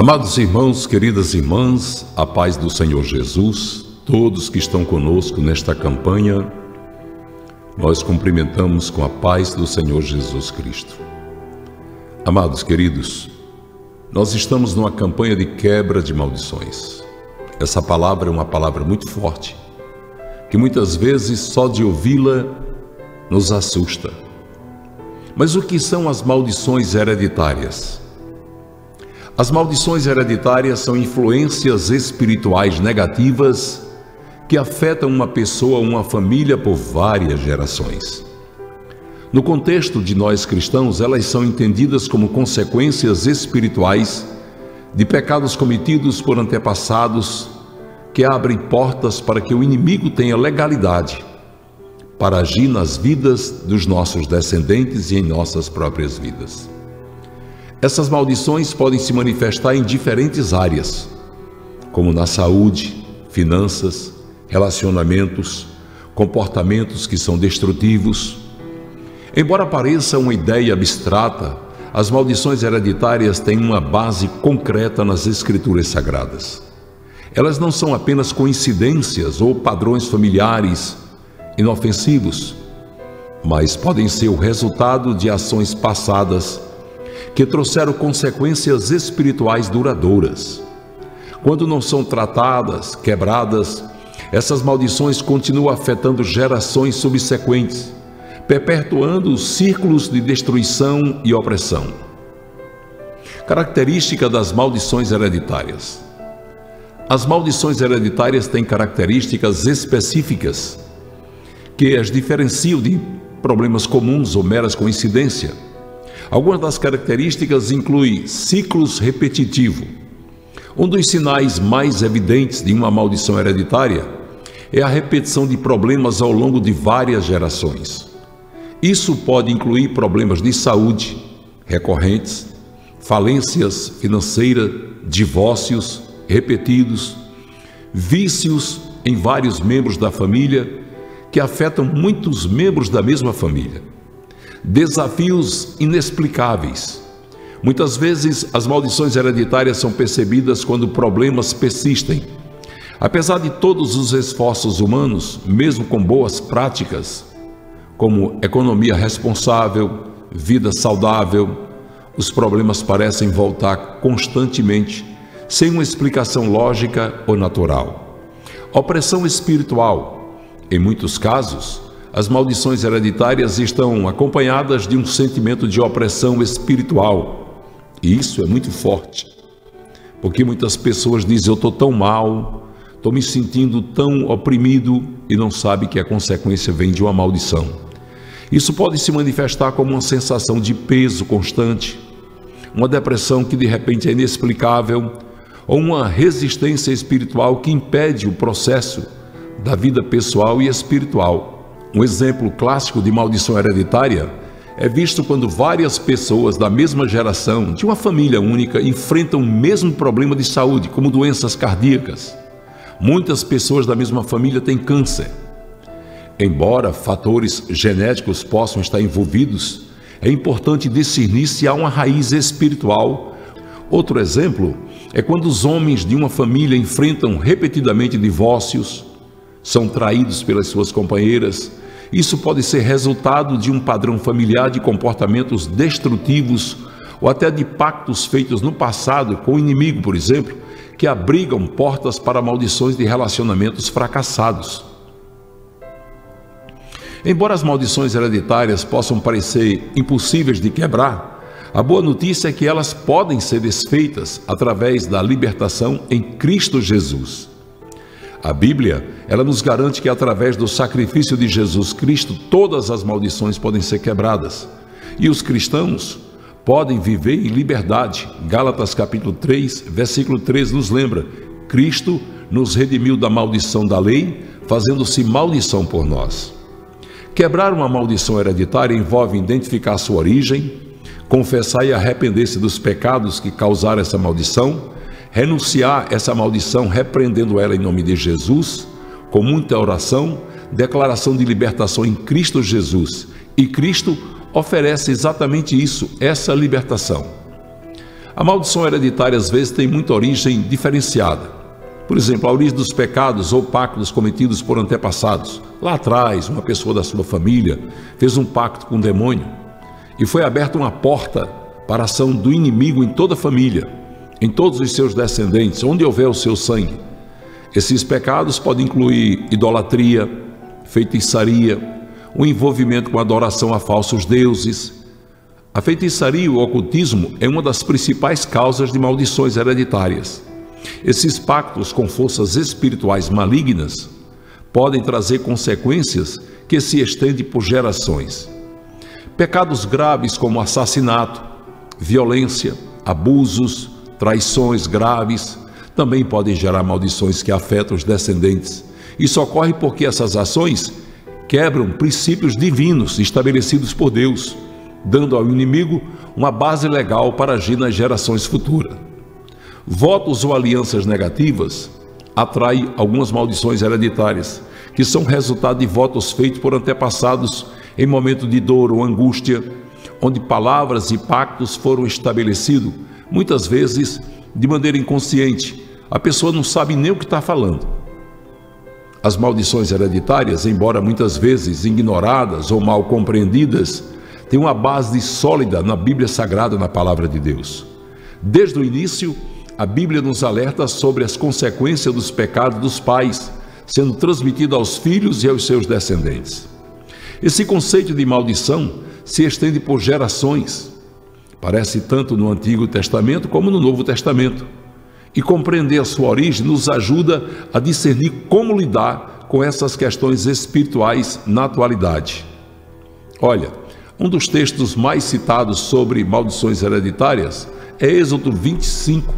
Amados irmãos, queridas irmãs, a paz do Senhor Jesus, todos que estão conosco nesta campanha, nós cumprimentamos com a paz do Senhor Jesus Cristo. Amados queridos, nós estamos numa campanha de quebra de maldições. Essa palavra é uma palavra muito forte, que muitas vezes só de ouvi-la nos assusta. Mas o que são as maldições hereditárias? As maldições hereditárias são influências espirituais negativas que afetam uma pessoa ou uma família por várias gerações. No contexto de nós cristãos, elas são entendidas como consequências espirituais de pecados cometidos por antepassados que abrem portas para que o inimigo tenha legalidade para agir nas vidas dos nossos descendentes e em nossas próprias vidas. Essas maldições podem se manifestar em diferentes áreas, como na saúde, finanças, relacionamentos, comportamentos que são destrutivos. Embora pareça uma ideia abstrata, as maldições hereditárias têm uma base concreta nas Escrituras Sagradas. Elas não são apenas coincidências ou padrões familiares inofensivos, mas podem ser o resultado de ações passadas que trouxeram consequências espirituais duradouras. Quando não são tratadas, quebradas, essas maldições continuam afetando gerações subsequentes, perpetuando círculos de destruição e opressão. Característica das maldições hereditárias. As maldições hereditárias têm características específicas que as diferenciam de problemas comuns ou meras coincidências. Algumas das características incluem ciclos repetitivos. Um dos sinais mais evidentes de uma maldição hereditária é a repetição de problemas ao longo de várias gerações. Isso pode incluir problemas de saúde recorrentes, falências financeiras, divórcios repetidos, vícios em vários membros da família que afetam muitos membros da mesma família. Desafios inexplicáveis. Muitas vezes as maldições hereditárias são percebidas quando problemas persistem. Apesar de todos os esforços humanos, mesmo com boas práticas, como economia responsável, vida saudável, os problemas parecem voltar constantemente, sem uma explicação lógica ou natural. Opressão espiritual. Em muitos casos, as maldições hereditárias estão acompanhadas de um sentimento de opressão espiritual. E isso é muito forte, porque muitas pessoas dizem: eu estou tão mal, estou me sentindo tão oprimido, e não sabe que a consequência vem de uma maldição. Isso pode se manifestar como uma sensação de peso constante, uma depressão que de repente é inexplicável, ou uma resistência espiritual que impede o processo da vida pessoal e espiritual. Um exemplo clássico de maldição hereditária é visto quando várias pessoas da mesma geração, de uma família única, enfrentam o mesmo problema de saúde, como doenças cardíacas. Muitas pessoas da mesma família têm câncer. Embora fatores genéticos possam estar envolvidos, é importante discernir se há uma raiz espiritual. Outro exemplo é quando os homens de uma família enfrentam repetidamente divórcios, são traídos pelas suas companheiras. Isso pode ser resultado de um padrão familiar de comportamentos destrutivos ou até de pactos feitos no passado com o inimigo, por exemplo, que abrigam portas para maldições de relacionamentos fracassados. Embora as maldições hereditárias possam parecer impossíveis de quebrar, a boa notícia é que elas podem ser desfeitas através da libertação em Cristo Jesus. A Bíblia, ela nos garante que através do sacrifício de Jesus Cristo, todas as maldições podem ser quebradas. E os cristãos podem viver em liberdade. Gálatas capítulo 3, versículo 3 nos lembra: Cristo nos redimiu da maldição da lei, fazendo-se maldição por nós. Quebrar uma maldição hereditária envolve identificar sua origem, confessar e arrepender-se dos pecados que causaram essa maldição, renunciar essa maldição repreendendo ela em nome de Jesus, com muita oração, declaração de libertação em Cristo Jesus. E Cristo oferece exatamente isso, essa libertação. A maldição hereditária às vezes tem muita origem diferenciada. Por exemplo, a origem dos pecados ou pactos cometidos por antepassados. Lá atrás, uma pessoa da sua família fez um pacto com o demônio e foi aberta uma porta para a ação do inimigo em toda a família, em todos os seus descendentes, onde houver o seu sangue. Esses pecados podem incluir idolatria, feitiçaria, o envolvimento com adoração a falsos deuses. A feitiçaria e o ocultismo é uma das principais causas de maldições hereditárias. Esses pactos com forças espirituais malignas podem trazer consequências que se estendem por gerações. Pecados graves como assassinato, violência, abusos, traições graves também podem gerar maldições que afetam os descendentes. Isso ocorre porque essas ações quebram princípios divinos estabelecidos por Deus, dando ao inimigo uma base legal para agir nas gerações futuras. Votos ou alianças negativas atraem algumas maldições hereditárias, que são resultado de votos feitos por antepassados em momento de dor ou angústia, onde palavras e pactos foram estabelecidos, muitas vezes de maneira inconsciente. A pessoa não sabe nem o que está falando. As maldições hereditárias, embora muitas vezes ignoradas ou mal compreendidas, têm uma base sólida na Bíblia Sagrada, na Palavra de Deus. Desde o início, a Bíblia nos alerta sobre as consequências dos pecados dos pais, sendo transmitido aos filhos e aos seus descendentes. Esse conceito de maldição se estende por gerações. Aparece tanto no Antigo Testamento como no Novo Testamento. E compreender a sua origem nos ajuda a discernir como lidar com essas questões espirituais na atualidade. Olha, um dos textos mais citados sobre maldições hereditárias é Êxodo 25.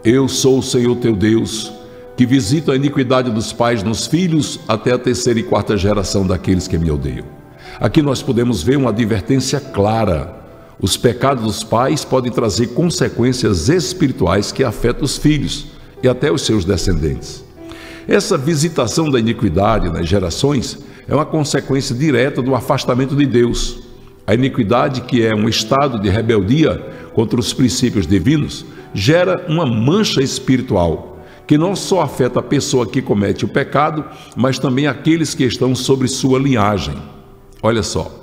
Eu sou o Senhor teu Deus, que visito a iniquidade dos pais nos filhos até a terceira e quarta geração daqueles que me odeiam. Aqui nós podemos ver uma advertência clara. Os pecados dos pais podem trazer consequências espirituais que afetam os filhos e até os seus descendentes. Essa visitação da iniquidade nas gerações é uma consequência direta do afastamento de Deus. A iniquidade, que é um estado de rebeldia contra os princípios divinos, gera uma mancha espiritual, que não só afeta a pessoa que comete o pecado, mas também aqueles que estão sobre sua linhagem. Olha só.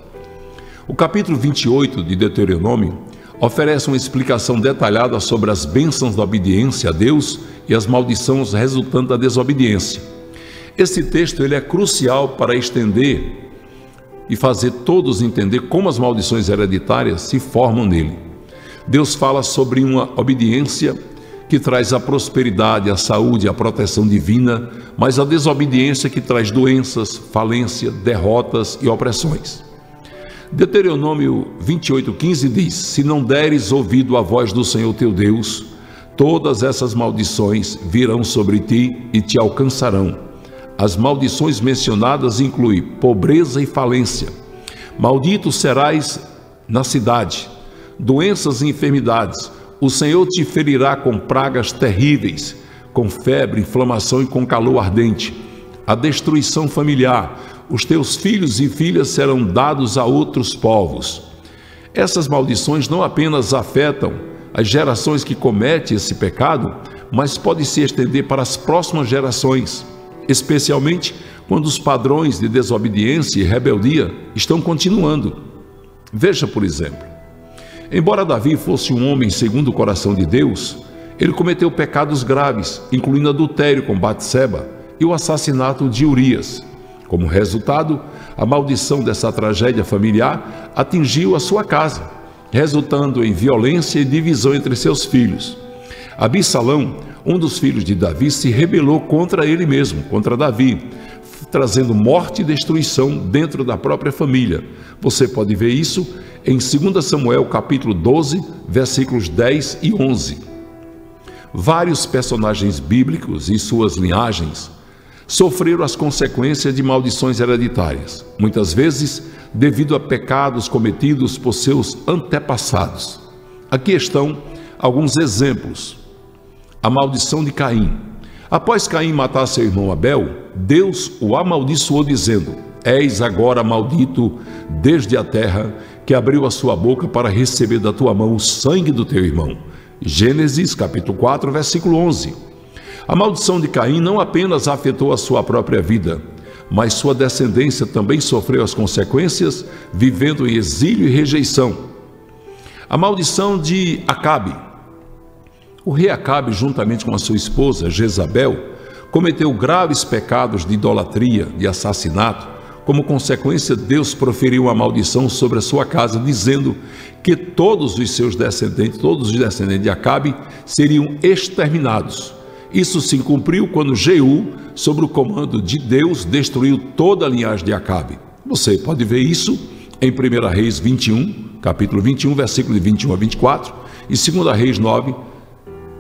O capítulo 28 de Deuteronômio oferece uma explicação detalhada sobre as bênçãos da obediência a Deus e as maldições resultantes da desobediência. Esse texto ele é crucial para estender e fazer todos entender como as maldições hereditárias se formam nele. Deus fala sobre uma obediência que traz a prosperidade, a saúde, a proteção divina, mas a desobediência que traz doenças, falência, derrotas e opressões. Deuteronômio 28:15 diz: se não deres ouvido à voz do Senhor teu Deus, todas essas maldições virão sobre ti e te alcançarão. As maldições mencionadas incluem pobreza e falência. Maldito serás na cidade, doenças e enfermidades. O Senhor te ferirá com pragas terríveis, com febre, inflamação e com calor ardente. A destruição familiar. Os teus filhos e filhas serão dados a outros povos. Essas maldições não apenas afetam as gerações que cometem esse pecado, mas podem se estender para as próximas gerações, especialmente quando os padrões de desobediência e rebeldia estão continuando. Veja, por exemplo, embora Davi fosse um homem segundo o coração de Deus, ele cometeu pecados graves, incluindo adultério com Batseba e o assassinato de Urias. Como resultado, a maldição dessa tragédia familiar atingiu a sua casa, resultando em violência e divisão entre seus filhos. Absalão, um dos filhos de Davi, se rebelou contra ele mesmo, contra Davi, trazendo morte e destruição dentro da própria família. Você pode ver isso em 2 Samuel capítulo 12, versículos 10 e 11. Vários personagens bíblicos e suas linhagens sofreram as consequências de maldições hereditárias, muitas vezes devido a pecados cometidos por seus antepassados. Aqui estão alguns exemplos. A maldição de Caim. Após Caim matar seu irmão Abel, Deus o amaldiçoou dizendo: és agora maldito desde a terra, que abriu a sua boca para receber da tua mão o sangue do teu irmão. Gênesis capítulo 4, versículo 11. A maldição de Caim não apenas afetou a sua própria vida, mas sua descendência também sofreu as consequências, vivendo em exílio e rejeição. A maldição de Acabe. O rei Acabe, juntamente com a sua esposa Jezabel, cometeu graves pecados de idolatria, de assassinato. Como consequência, Deus proferiu uma maldição sobre a sua casa, dizendo que todos os descendentes de Acabe, seriam exterminados. Isso se cumpriu quando Jeú, sob o comando de Deus, destruiu toda a linhagem de Acabe. Você pode ver isso em 1 Reis 21, capítulo 21, versículo de 21 a 24, e 2 Reis 9,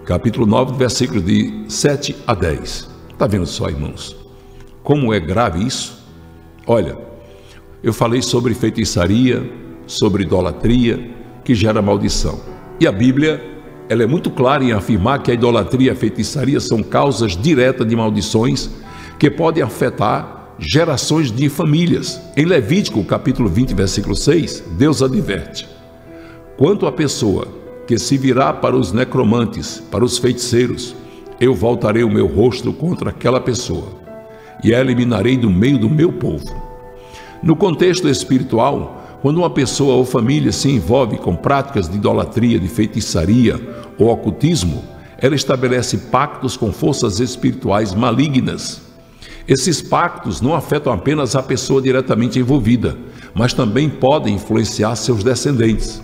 capítulo 9, versículo de 7 a 10. Está vendo só, irmãos, como é grave isso? Olha, eu falei sobre feitiçaria, sobre idolatria, que gera maldição. E a Bíblia, ela é muito clara em afirmar que a idolatria e a feitiçaria são causas diretas de maldições que podem afetar gerações de famílias. Em Levítico, capítulo 20, versículo 6, Deus adverte: quanto à pessoa que se virá para os necromantes, para os feiticeiros, eu voltarei o meu rosto contra aquela pessoa e a eliminarei do meio do meu povo. No contexto espiritual, quando uma pessoa ou família se envolve com práticas de idolatria, de feitiçaria ou ocultismo, ela estabelece pactos com forças espirituais malignas. Esses pactos não afetam apenas a pessoa diretamente envolvida, mas também podem influenciar seus descendentes.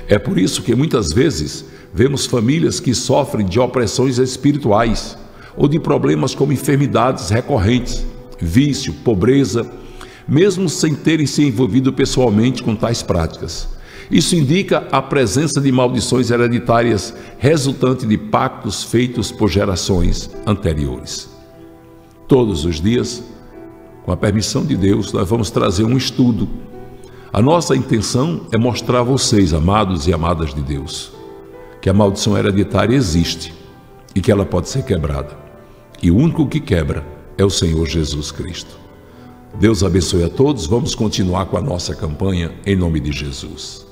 É por isso que muitas vezes vemos famílias que sofrem de opressões espirituais ou de problemas como enfermidades recorrentes, vício, pobreza, mesmo sem terem se envolvido pessoalmente com tais práticas. Isso indica a presença de maldições hereditárias resultante de pactos feitos por gerações anteriores. Todos os dias, com a permissão de Deus, nós vamos trazer um estudo. A nossa intenção é mostrar a vocês, amados e amadas de Deus, que a maldição hereditária existe e que ela pode ser quebrada. E o único que quebra é o Senhor Jesus Cristo. Deus abençoe a todos. Vamos continuar com a nossa campanha em nome de Jesus.